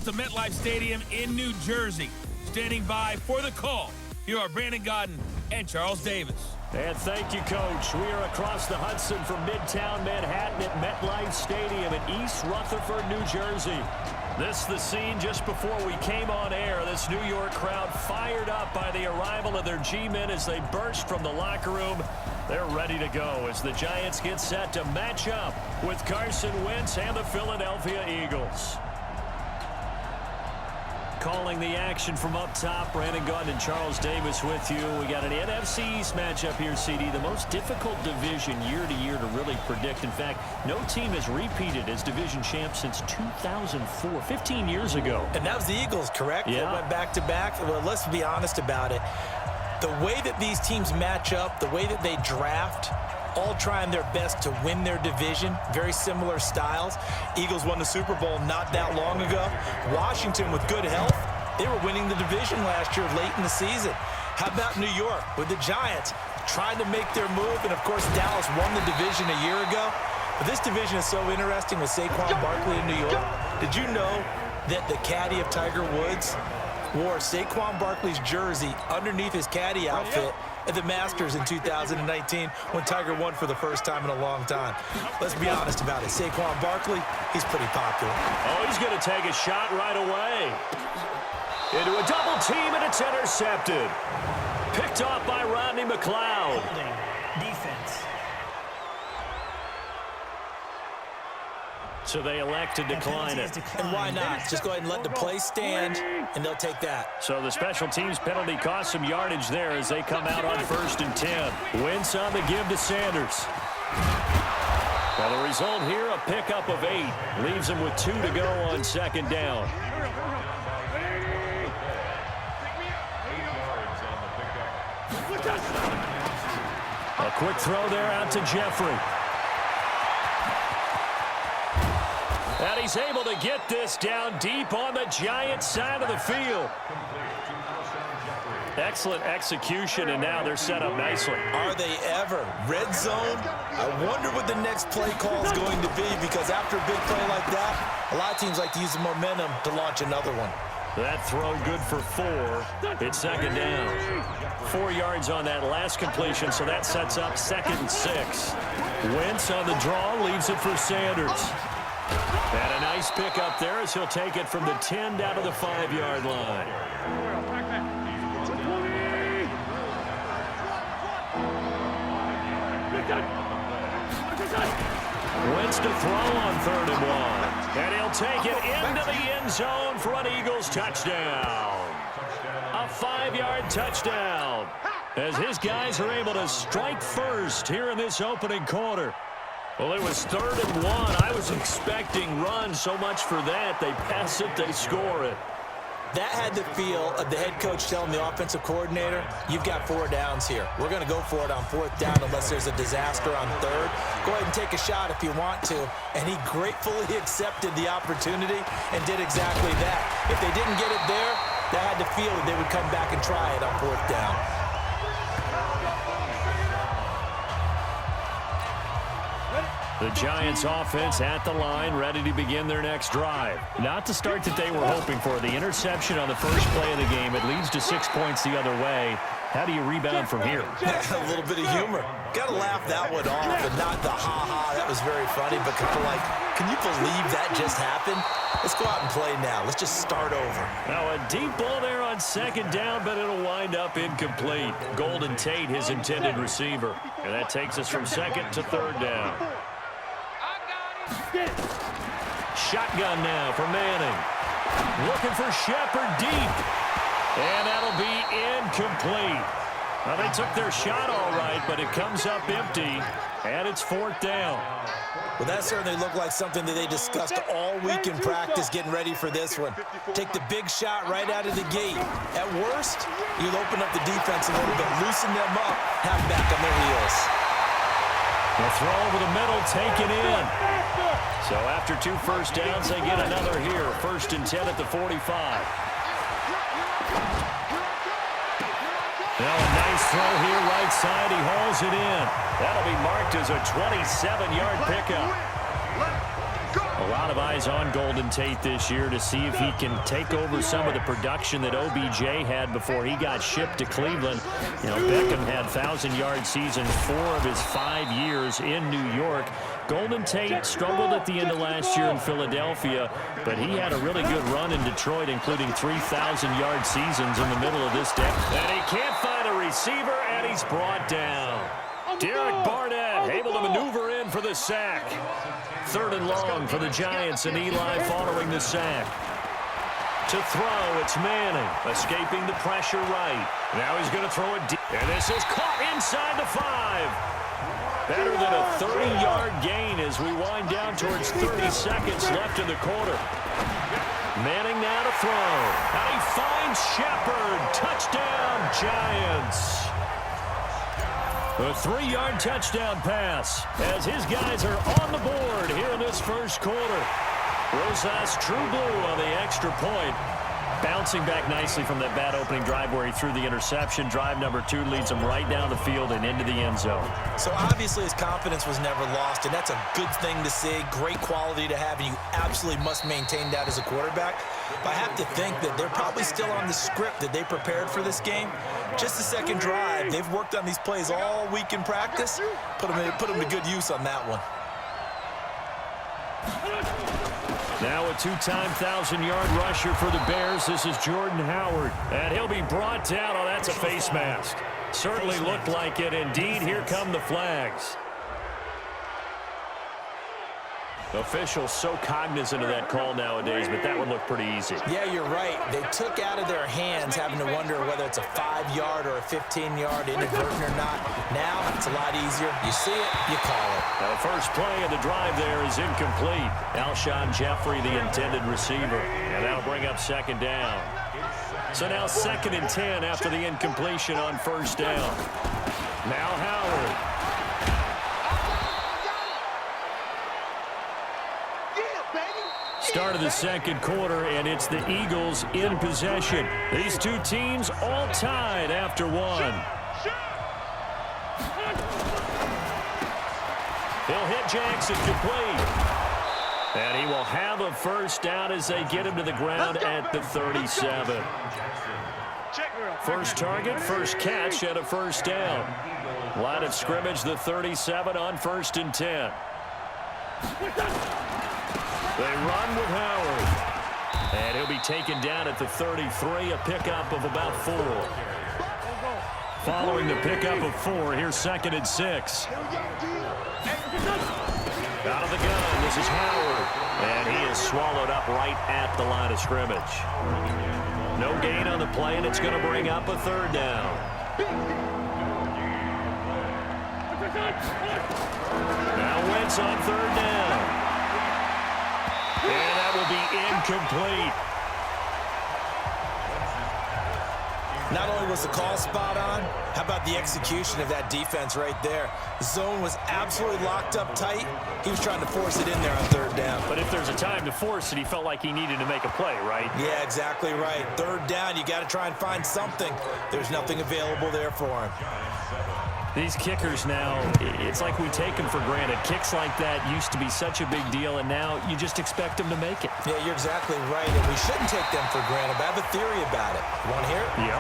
to MetLife Stadium in New Jersey. Standing by for the call, here are Brandon Godden and Charles Davis. And thank you, Coach. We are across the Hudson from Midtown Manhattan at MetLife Stadium in East Rutherford, New Jersey. This is the scene just before we came on air. This New York crowd fired up by the arrival of their G-men as they burst from the locker room. They're ready to go as the Giants get set to match up with Carson Wentz and the Philadelphia Eagles. Calling the action from up top, Brandon Gaudin and Charles Davis with you. We got an NFC East matchup here, CD. The most difficult division year to year to really predict. In fact, no team has repeated as division champ since 2004, 15 years ago. And that was the Eagles, correct? Yeah. They went back-to-back. Well, let's be honest about it. The way that these teams match up, the way that they draft, all trying their best to win their division, very similar styles. Eagles won the Super Bowl not that long ago. Washington, with good health, they were winning the division last year late in the season. How about New York with the Giants trying to make their move? And, of course, Dallas won the division a year ago. But this division is so interesting with Saquon Barkley in New York. Did you know that the caddy of Tiger Woods wore Saquon Barkley's jersey underneath his caddy outfit at the Masters in 2019 when Tiger won for the first time in a long time? Let's be honest about it. Saquon Barkley, he's pretty popular. Oh, he's going to take a shot right away. Into a double team, and it's intercepted. Picked off by Rodney McLeod. Defense. So they elect to decline it. And why not? Just go ahead and let the play stand, and they'll take that. So the special teams penalty cost some yardage there as they come out on 1st and 10. Wentz on the give to Sanders. Well, the result here, a pickup of 8. Leaves them with 2 to go on 2nd down. A quick throw there out to Jeffrey. And he's able to get this down deep on the Giants side of the field. Excellent execution, and now they're set up nicely. Are they ever? Red zone? I wonder what the next play call is going to be, because after a big play like that, a lot of teams like to use the momentum to launch another one. That throw good for 4. It's 2nd down. 4 yards on that last completion, so that sets up 2nd and 6. Wentz on the draw, leaves it for Sanders. And a nice pick up there as he'll take it from the 10 down to the 5-yard line. Wentz to throw on 3rd and 1. And he'll take it into the end zone for an Eagles touchdown. A 5-yard touchdown as his guys are able to strike first here in this opening quarter. Well, it was 3rd and 1. I was expecting runs, so much for that. They pass it, they score it. That had the feel of the head coach telling the offensive coordinator, you've got 4 downs here. We're going to go for it on 4th down unless there's a disaster on 3rd. Go ahead and take a shot if you want to. And he gratefully accepted the opportunity and did exactly that. If they didn't get it there, that had the feel that they would come back and try it on 4th down. The Giants offense at the line, ready to begin their next drive. Not the start that they were hoping for. The interception on the first play of the game. It leads to 6 points the other way. How do you rebound from here? A little bit of humor. Got to laugh that one off, and not the ha-ha. That was very funny, but kind of like, can you believe that just happened? Let's go out and play now. Let's just start over. Now a deep ball there on 2nd down, but it'll wind up incomplete. Golden Tate, his intended receiver. And that takes us from 2nd to 3rd down. Shotgun now for Manning. Looking for Shepard deep. And that'll be incomplete. Well, they took their shot all right, but it comes up empty. And it's 4th down. Well, that certainly looked like something that they discussed all week in practice getting ready for this one. Take the big shot right out of the gate. At worst, you'll open up the defense a little bit, loosen them up, have them back on their heels. The throw over the middle, taken in. So after 2 first downs, they get another here. 1st and 10 at the 45. Now a nice throw here, right side. He hauls it in. That'll be marked as a 27-yard pickup. A lot of eyes on Golden Tate this year to see if he can take over some of the production that OBJ had before he got shipped to Cleveland. You know, Beckham had 1,000-yard seasons 4 of his 5 years in New York. Golden Tate struggled at the end of last year in Philadelphia, but he had a really good run in Detroit, including 3,000-yard seasons in the middle of this decade. And he can't find a receiver, and he's brought down. Derek Barnett able to maneuver in for the sack. 3rd and long for the Giants, and Eli following the sack. To throw, it's Manning, escaping the pressure right. Now he's going to throw it deep, and this is caught inside the 5. Better than a 30-yard gain as we wind down towards 30 seconds left in the quarter. Manning now to throw, and he finds Shepard. Touchdown, Giants. A 3-yard touchdown pass as his guys are on the board here in this first quarter. Rosas True Blue on the extra point. Bouncing back nicely from that bad opening drive where he threw the interception. Drive number 2 leads him right down the field and into the end zone. So obviously his confidence was never lost, and that's a good thing to see. Great quality to have, and you absolutely must maintain that as a quarterback. But I have to think that they're probably still on the script that they prepared for this game. Just the second drive. They've worked on these plays all week in practice. Put them to good use on that one. Now a 2-time 1,000-yard rusher for the Bears. This is Jordan Howard. And he'll be brought down. Oh, that's a face mask. Certainly looked like it. Indeed, here come the flags. Officials so cognizant of that call nowadays, but that one looked pretty easy. Yeah, you're right. They took out of their hands having to wonder whether it's a 5-yard or a 15-yard, inadvertent or not. Now it's a lot easier. You see it, you call it. The first play of the drive there is incomplete. Alshon Jeffrey, the intended receiver. And that'll bring up 2nd down. So now 2nd and 10 after the incompletion on 1st down. Now Howard. Start of the second quarter, and it's the Eagles in possession. These two teams all tied after 1. He'll hit Jackson complete. And he will have a 1st down as they get him to the ground at the 37. First target, first catch at a 1st down. Line of scrimmage, the 37 on 1st and 10. They run with Howard. And he'll be taken down at the 33, a pickup of about 4. Following the pickup of 4, here's 2nd and 6. Out of the gun, this is Howard. And he is swallowed up right at the line of scrimmage. No gain on the play, and it's going to bring up a 3rd down. Now Wentz on 3rd down. And that will be incomplete. Not only was the call spot on, how about the execution of that defense right there? The zone was absolutely locked up tight. He was trying to force it in there on 3rd down. But if there's a time to force it, he felt like he needed to make a play, right? Yeah, exactly right. 3rd down, you got to try and find something. There's nothing available there for him. These kickers now, it's like we take them for granted. Kicks like that used to be such a big deal, and now you just expect them to make it. Yeah, you're exactly right, and we shouldn't take them for granted, but I have a theory about it. You want to hear it? Yeah.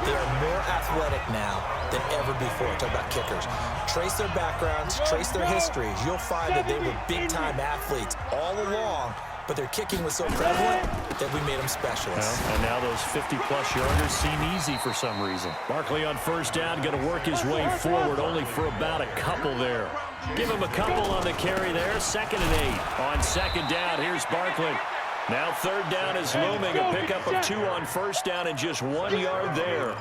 They are more athletic now than ever before. Talk about kickers. Trace their backgrounds, trace their histories. You'll find that they were big-time athletes all along, but their kicking was so prevalent that we made them specialists. Well, and now those 50-plus yarders seem easy for some reason. Barkley on 1st down, going to work his way forward, only for about a couple there. Give him a couple on the carry there. 2nd and 8. On 2nd down, here's Barkley. Now 3rd down is looming. A pickup of 2 on 1st down and just 1 yard there.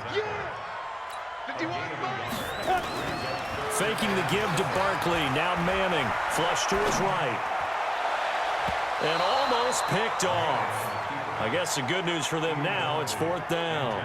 Faking the give to Barkley. Now Manning. Flush to his right. And almost picked off. I guess the good news for them now, it's 4th down.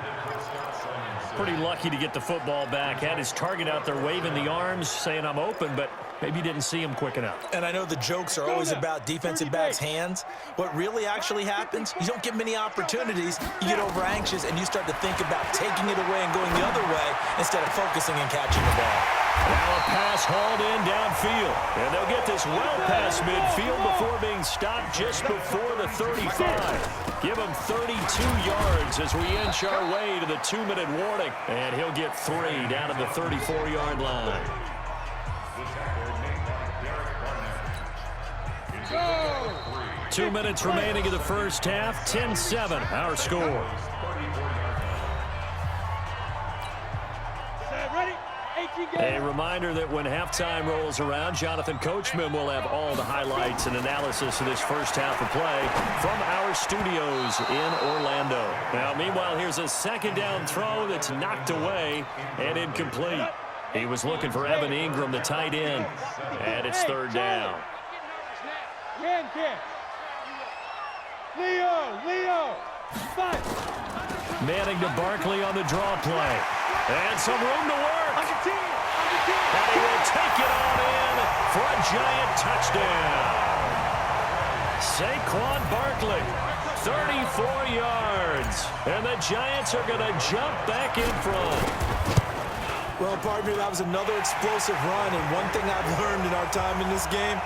Pretty lucky to get the football back. Had his target out there waving the arms, saying I'm open, but maybe didn't see him quick enough. And I know the jokes are always about defensive backs' hands. What really actually happens, you don't get many opportunities, you get over anxious, and you start to think about taking it away and going the other way instead of focusing and catching the ball. Now a pass hauled in downfield. And they'll get this well past midfield before being stopped just before the 35. Give him 32 yards as we inch our way to the 2-minute warning. And he'll get 3 down at the 34-yard line. 2 minutes remaining in the first half. 10-7, our score. A reminder that when halftime rolls around, Jonathan Coachman will have all the highlights and analysis of this first half of play from our studios in Orlando. Now, meanwhile, here's a second down throw that's knocked away and incomplete. He was looking for Evan Ingram, the tight end, and it's third down. Leo, Manning to Barkley on the draw play. And some room to work. And he will take it on in for a giant touchdown. Saquon Barkley, 34 yards. And the Giants are going to jump back in front. Well, partner, that was another explosive run. And one thing I've learned in our time in this game,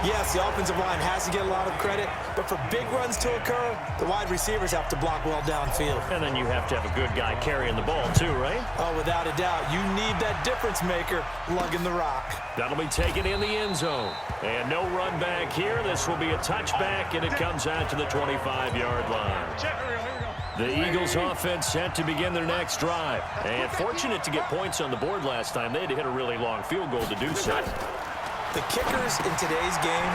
yes, the offensive line has to get a lot of credit, but for big runs to occur, the wide receivers have to block well downfield. And then you have to have a good guy carrying the ball too, right? Oh, without a doubt. You need that difference maker lugging the rock. That'll be taken in the end zone. And no run back here. This will be a touchback, and it comes out to the 25-yard line. The Eagles offense set to begin their next drive. And fortunate to get points on the board last time. They had to hit a really long field goal to do so. The kickers in today's game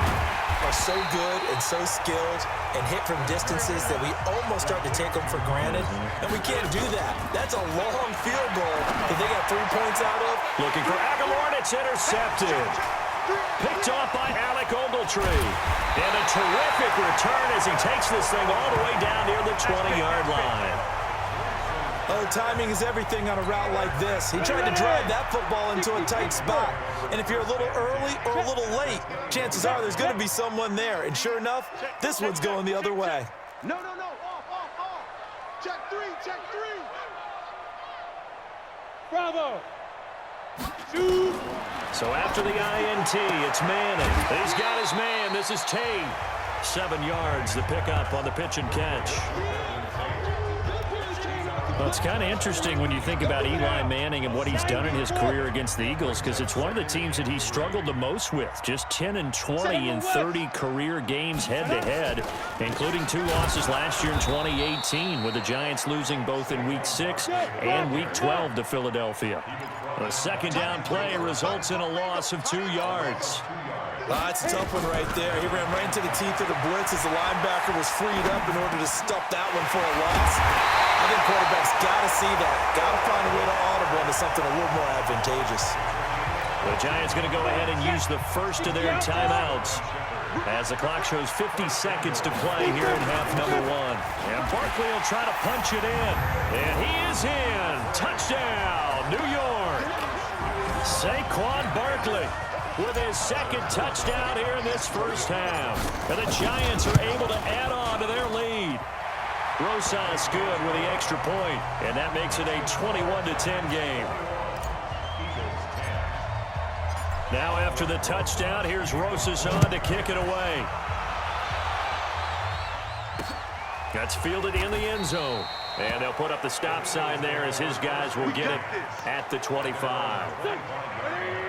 are so good and so skilled and hit from distances that we almost start to take them for granted, and we can't do that. That's a long field goal that they got 3 points out of. Looking for Aguilar, and it's intercepted. Picked off by Alec Ogletree. And a terrific return as he takes this thing all the way down near the 20-yard line. Oh, timing is everything on a route like this. He tried to drive that football into a tight spot. And if you're a little early or a little late, chances are there's going to be someone there. And sure enough, this one's going the other way. No. Off. Check three. Bravo. Shoot. So after the INT, it's Manning. He's got his man. This is Tate. 7 yards, the pickup on the pitch and catch. Well, it's kind of interesting when you think about Eli Manning and what he's done in his career against the Eagles, because it's one of the teams that he struggled the most with. Just 10-20 in 30 career games head-to-head, including 2 losses last year in 2018, with the Giants losing both in Week 6 and Week 12 to Philadelphia. A second down play results in a loss of 2 yards. That's a tough one right there. He ran right into the teeth of the blitz as the linebacker was freed up in order to stop that one for a loss. I think quarterbacks got to see that. Got to find a way to audible into something a little more advantageous. The Giants going to go ahead and use the first of their timeouts as the clock shows 50 seconds to play here in half number 1. And Barkley will try to punch it in. And he is in. Touchdown, New York. Saquon Barkley with his second touchdown here in this first half. And the Giants are able to add on to their lead. Rosas good with the extra point, and that makes it a 21-10 game. Now after the touchdown, here's Rosas on to kick it away. That's fielded in the end zone. And they'll put up the stop sign there as his guys will get it at the 25.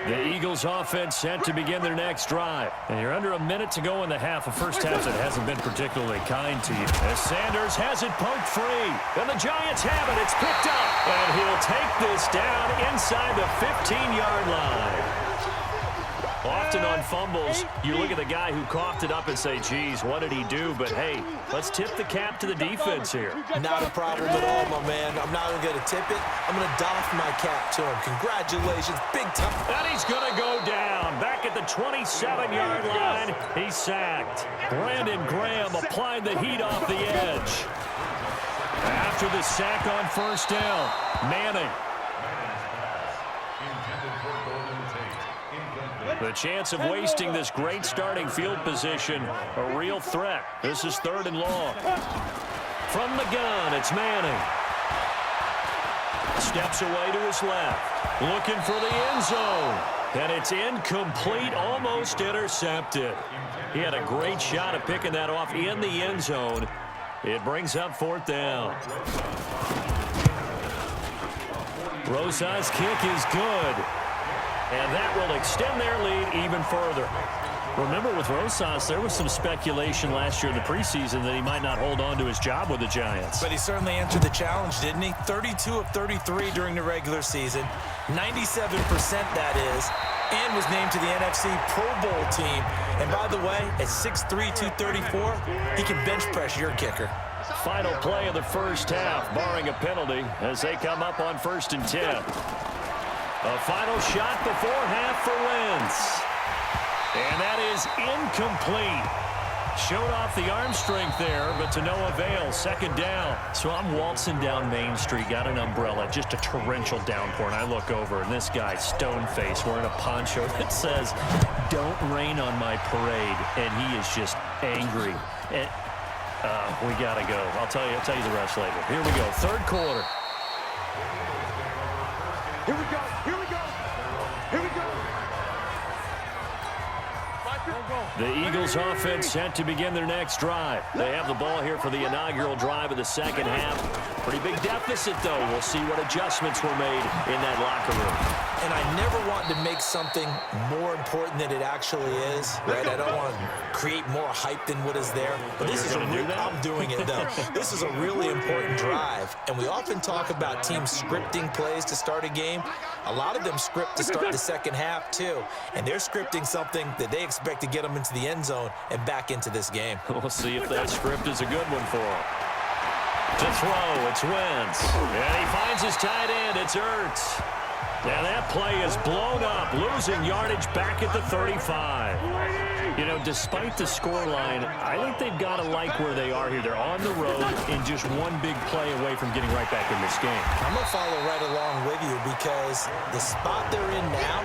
The Eagles offense set to begin their next drive. And you're under a minute to go in the half. A first half that hasn't been particularly kind to you. As Sanders has it poked free. And the Giants have it. It's picked up. And he'll take this down inside the 15-yard line. Often on fumbles, you look at the guy who coughed it up and say, geez, what did he do? But, hey, let's tip the cap to the defense here. Not a problem at all, my man. I'm not going to tip it. I'm going to doff my cap to him. Congratulations. Big time. And he's going to go down. Back at the 27-yard line, he's sacked. Brandon Graham applied the heat off the edge. After the sack on first down, Manning. The chance of wasting this great starting field position, a real threat. This is 3rd and long. From the gun, it's Manning. Steps away to his left. Looking for the end zone. And it's incomplete, almost intercepted. He had a great shot at picking that off in the end zone. It brings up 4th down. Rosa's kick is good. And that will extend their lead even further. Remember, with Rosas, there was some speculation last year in the preseason that he might not hold on to his job with the Giants. But he certainly answered the challenge, didn't he? 32 of 33 during the regular season, 97% that is, and was named to the NFC Pro Bowl team. And by the way, at 6'3", 234, he can bench press your kicker. Final play of the first half, barring a penalty, as they come up on 1st and 10. A final shot before half for Wentz. And that is incomplete. Showed off the arm strength there, but to no avail. 2nd down. So I'm waltzing down Main Street, got an umbrella, just a torrential downpour, and I look over, and this guy, stone-faced, wearing a poncho that says, "Don't rain on my parade," and he is just angry. And, we got to go. I'll tell you the rest later. Here we go, 3rd quarter. Here we go. Here we go. Here we go. The Eagles offense set to begin their next drive. They have the ball here for the inaugural drive of the second half. Pretty big deficit, though. We'll see what adjustments were made in that locker room. And I never want to make something more important than it actually is, right? I don't want to create more hype than what is there. But this is I'm doing it, though. This is a really important drive. And we often talk about teams scripting plays to start a game. A lot of them script to start the second half, too. And they're scripting something that they expect to get them into the end zone and back into this game. We'll see if that script is a good one for them. To throw, it's Wentz. And he finds his tight end, it's Ertz. Now that play is blown up, losing yardage back at the 35. You know, despite the scoreline, I think they've got to like where they are here. They're on the road and just one big play away from getting right back in this game. I'm going to follow right along with you because the spot they're in now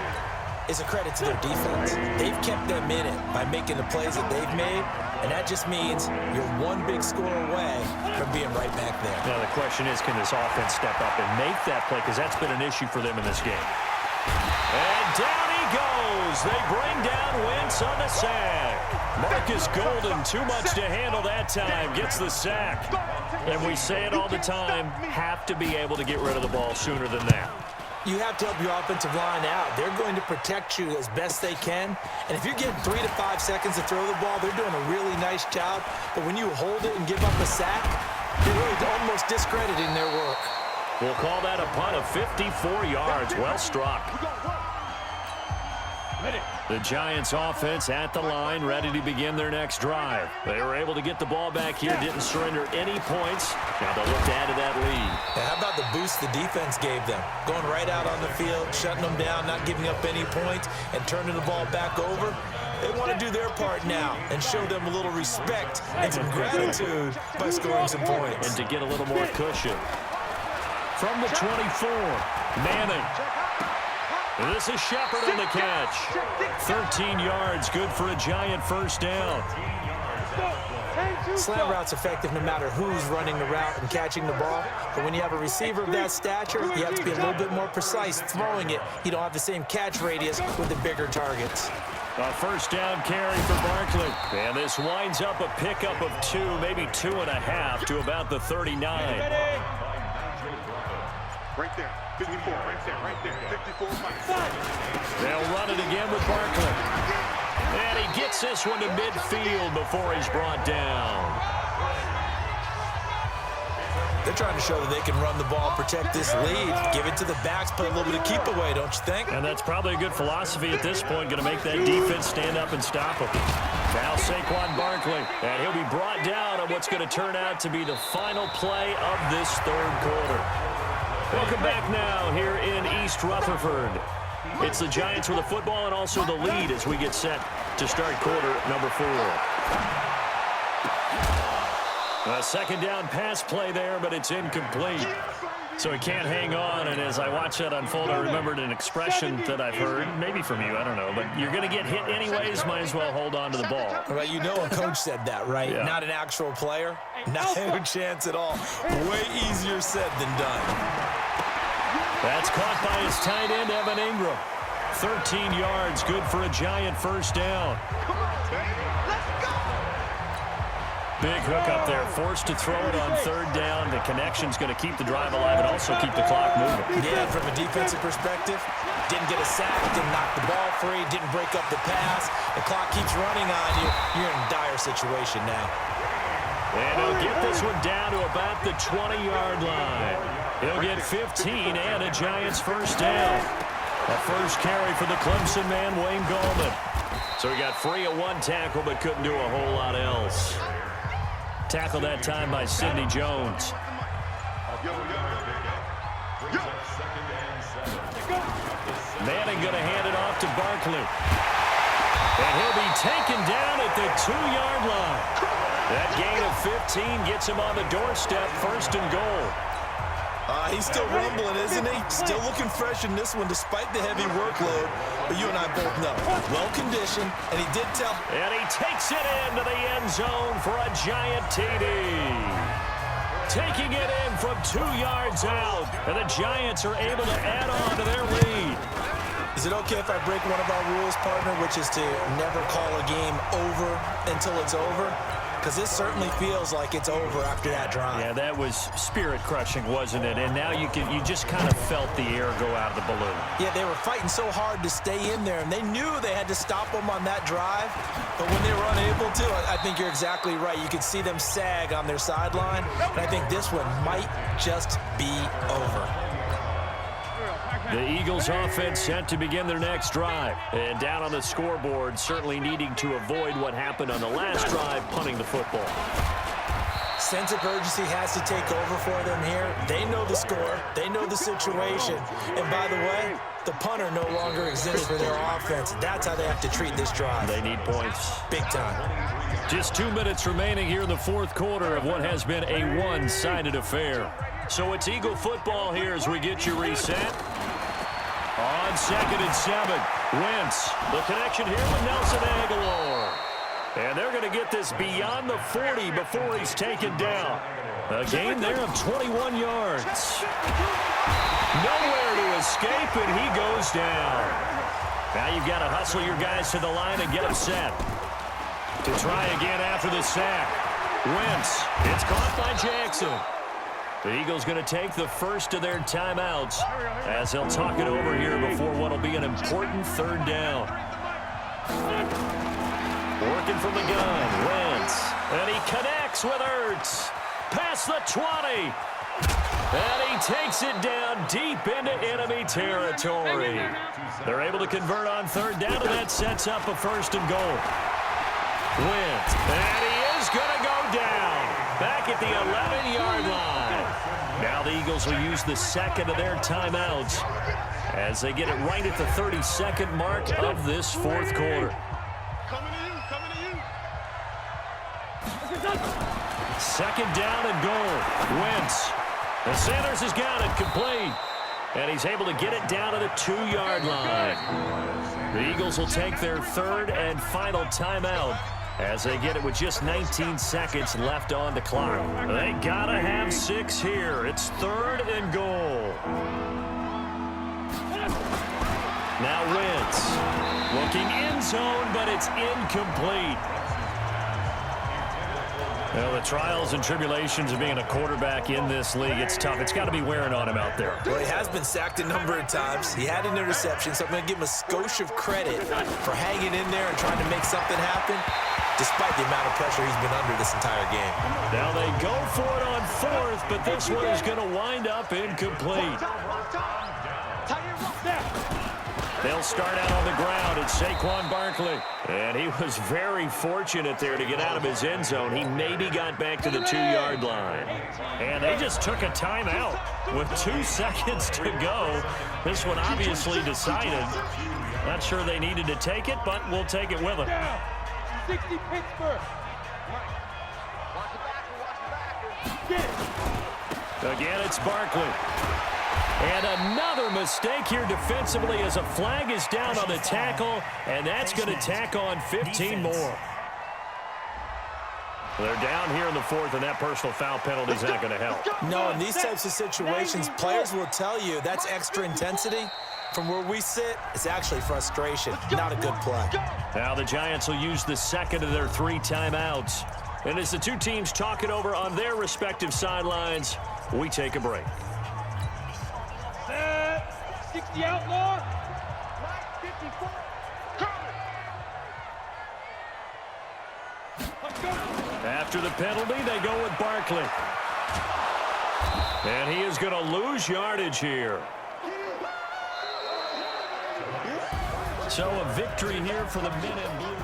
is a credit to their defense. They've kept them in it by making the plays that they've made, and that just means you're one big score away from being right back there. Now the question is, can this offense step up and make that play? Because that's been an issue for them in this game. And down he goes. They bring down Wentz on the sack. Marcus Golden, too much to handle that time, gets the sack. And we say it all the time, have to be able to get rid of the ball sooner than that. You have to help your offensive line out. They're going to protect you as best they can. And if you're getting 3 to 5 seconds to throw the ball, they're doing a really nice job. But when you hold it and give up a sack, they're really almost discrediting their work. We'll call that a punt of 54 yards. Well struck. The Giants offense at the line, ready to begin their next drive. They were able to get the ball back here, didn't surrender any points. Now they'll look to add to that lead. Now, how about the boost the defense gave them? Going right out on the field, shutting them down, not giving up any points, and turning the ball back over. They want to do their part now and show them a little respect and some gratitude by scoring some points. And to get a little more cushion. From the 24, Manning. This is Shepard on the catch. 13 yards, good for a Giant first down. Slant route's effective no matter who's running the route and catching the ball. But when you have a receiver of that stature, you have to be a little bit more precise throwing it. You don't have the same catch radius with the bigger targets. A first down carry for Barkley. And this winds up a pickup of 2, maybe 2.5 to about the 39. Right there. 54, right there, 54, 5. They'll run it again with Barkley. And he gets this one to midfield before he's brought down. They're trying to show that they can run the ball, protect this lead, give it to the backs, play a little bit of keep away, don't you think? And that's probably a good philosophy at this point, going to make that defense stand up and stop him. Now Saquon Barkley, and he'll be brought down on what's going to turn out to be the final play of this third quarter. Welcome back now here in East Rutherford. It's the Giants with the football and also the lead as we get set to start quarter number 4. A second down pass play there, but it's incomplete. So he can't hang on, and as I watch that unfold, I remembered an expression that I've heard, maybe from you, I don't know, but you're going to get hit anyways, might as well hold on to the ball. Well, you know a coach said that, right? Yeah. Not an actual player. Not a chance at all. Way easier said than done. That's caught by his tight end, Evan Ingram. 13 yards, good for a Giant first down. Come on, baby. Let's go. Big hook up there, forced to throw it on third down. The connection's going to keep the drive alive and also keep the clock moving. Yeah, from a defensive perspective, didn't get a sack, didn't knock the ball free, didn't break up the pass. The clock keeps running on you. You're in a dire situation now. And he'll get this one down to about the 20-yard line. He'll get 15 and a Giants first down. A first carry for the Clemson man, Wayne Gallman. So he got free of one tackle but couldn't do a whole lot else. Tackle that time by Sidney Jones. Manning going to hand it off to Barkley. And he'll be taken down at the 2-yard line. That gain of 15 gets him on the doorstep, first and goal. He's still rumbling, isn't he? Still looking fresh in this one despite the heavy workload. But you and I both know, well-conditioned, and he did tell. And he takes it into the end zone for a Giant TD. Taking it in from 2 yards out, and the Giants are able to add on to their lead. Is it okay if I break one of our rules, partner, which is to never call a game over until it's over? Because this certainly feels like it's over after that drive. Yeah, that was spirit-crushing, wasn't it? And now you just kind of felt the air go out of the balloon. Yeah, they were fighting so hard to stay in there, and they knew they had to stop them on that drive. But when they were unable to, I think you're exactly right. You could see them sag on their sideline, and I think this one might just be over. The Eagles offense set to begin their next drive. And down on the scoreboard, certainly needing to avoid what happened on the last drive, punting the football. Sense of urgency has to take over for them here. They know the score. They know the situation. And by the way, the punter no longer exists for their offense. That's how they have to treat this drive. They need points. Big time. Just 2 minutes remaining here in the fourth quarter of what has been a one-sided affair. So it's Eagle football here as we get you reset. On 2nd and 7, Wentz. The connection here with Nelson Aguilar. And they're going to get this beyond the 40 before he's taken down. A gain there of 21 yards. Nowhere to escape, and he goes down. Now you've got to hustle your guys to the line and get them set. To try again after the sack. Wentz. It's caught by Jackson. The Eagles going to take the first of their timeouts as they'll talk it over here before what will be an important third down. Working from the gun, Wentz. And he connects with Ertz. Past the 20. And he takes it down deep into enemy territory. They're able to convert on third down, and that sets up a first and goal. Wentz. And he is going to go down. Back at the 11-yard line. Now the Eagles will use the second of their timeouts as they get it right at the 32nd mark of this fourth quarter. Second down and goal. Wentz. The Sanders has got it complete. And he's able to get it down to the 2-yard line. The Eagles will take their third and final timeout as they get it with just 19 seconds left on the clock. They gotta have 6 here. It's third and goal. Now Wentz looking end zone, but it's incomplete. Well, the trials and tribulations of being a quarterback in this league, it's tough. It's got to be wearing on him out there. Well, he has been sacked a number of times. He had an interception, so I'm going to give him a skosh of credit for hanging in there and trying to make something happen, despite the amount of pressure he's been under this entire game. Now they go for it on fourth, but this one is going to wind up incomplete. They'll start out on the ground. It's Saquon Barkley. And he was very fortunate there to get out of his end zone. He maybe got back to the 2-yard line. And they just took a timeout with 2 seconds to go. This one obviously decided. Not sure they needed to take it, but we'll take it with them. 60 Pittsburgh. Again, it's Barkley. And another mistake here defensively as a flag is down on the tackle, and that's going to tack on 15 more. They're down here in the fourth, and that personal foul penalty is not going to help. No, in these types of situations, players will tell you that's extra intensity. From where we sit, it's actually frustration, not a good play. Now the Giants will use the second of their 3 timeouts. And as the two teams talk it over on their respective sidelines, we take a break. 60 outlaw. After the penalty, they go with Barkley. And he is going to lose yardage here. So a victory here for the men in blue.